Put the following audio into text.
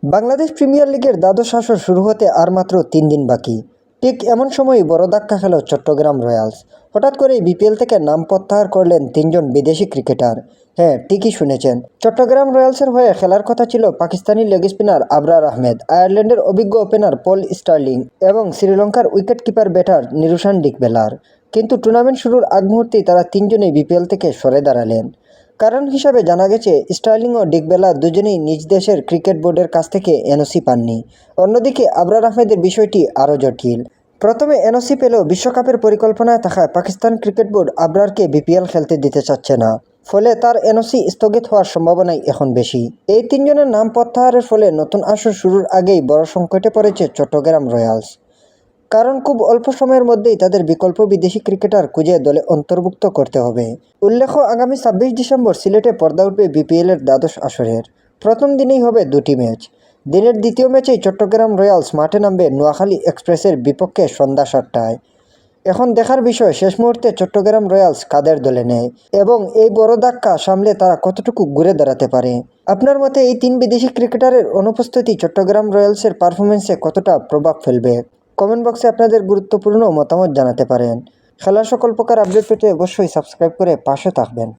Bangladesh premier লিগের দ্বাদশ আসর শুরু হতে আর মাত্র 3 দিন বাকি। ঠিক এমন সময়ই বড় ধাক্কা খেল চট্টগ্রাম রয়্যালস। হঠাৎ করেই বিপিএল থেকে নাম প্রত্যাহার করলেন 3 জন বিদেশি ক্রিকেটার। হ্যাঁ, ঠিকই শুনেছেন, চট্টগ্রাম রয়্যালসের হয়ে খেলার কথা ছিল পাকিস্তানি লেগ স্পিনার আবরার আহমেদ, আয়ারল্যান্ডের অভিজ্ঞ ওপেনার পল স্টার্লিং এবং শ্রীলঙ্কার উইকেট কিপার ব্যাটার নিরুশান ডিকবেলার। কিন্তু টুর্নামেন্ট শুরুর আগ মুহূর্তেই তারা 3 জনেই বিপিএল থেকে সরে দাঁড়ালেন। কারণ হিসাবে জানা গেছে, স্টার্লিং ও ডিকবেলা দুজনেই নিজ দেশের ক্রিকেট বোর্ডের কাছ থেকে এনওসি পাননি। অন্যদিকে আবরার আহমেদের বিষয়টি আরও জটিল। প্রথমে এনওসি পেলেও বিশ্বকাপের পরিকল্পনায় থাকায় পাকিস্তান ক্রিকেট বোর্ড আবরারকে বিপিএল খেলতে দিতে চাচ্ছে না। ফলে তার এনওসি স্থগিত হওয়ার সম্ভাবনাই এখন বেশি। এই 3 জনের নাম প্রত্যাহারের ফলে নতুন আসর শুরুর আগেই বড় সংকটে পড়েছে চট্টগ্রাম রয়্যালস। কারণ খুব অল্প সময়ের মধ্যেই তাদের বিকল্প বিদেশি ক্রিকেটার খুঁজে দলে অন্তর্ভুক্ত করতে হবে। উল্লেখ্য, আগামী 26 ডিসেম্বর সিলেটে পর্দা উঠবে বিপিএলের দ্বাদশ আসরের। প্রথম দিনেই হবে 2টি ম্যাচ। দিনের দ্বিতীয় ম্যাচেই চট্টগ্রাম রয়্যালস মাঠে নামবে নোয়াখালী এক্সপ্রেসের বিপক্ষে সন্ধ্যা 7টায়। এখন দেখার বিষয়, শেষ মুহূর্তে চট্টগ্রাম রয়্যালস কাদের দলে নেয় এবং এই বড় ধাক্কা সামলে তারা কতটুকু ঘুরে দাঁড়াতে পারে। আপনার মতে এই 3 বিদেশি ক্রিকেটারের অনুপস্থিতি চট্টগ্রাম রয়্যালসের পারফরমেন্সে কতটা প্রভাব ফেলবে? কমেন্ট বক্সে আপনাদের গুরুত্বপূর্ণ মতামত জানাতে পারেন। খেলার সকল প্রকার আপডেট পেতে অবশ্যই সাবস্ক্রাইব করে পাশে থাকবেন।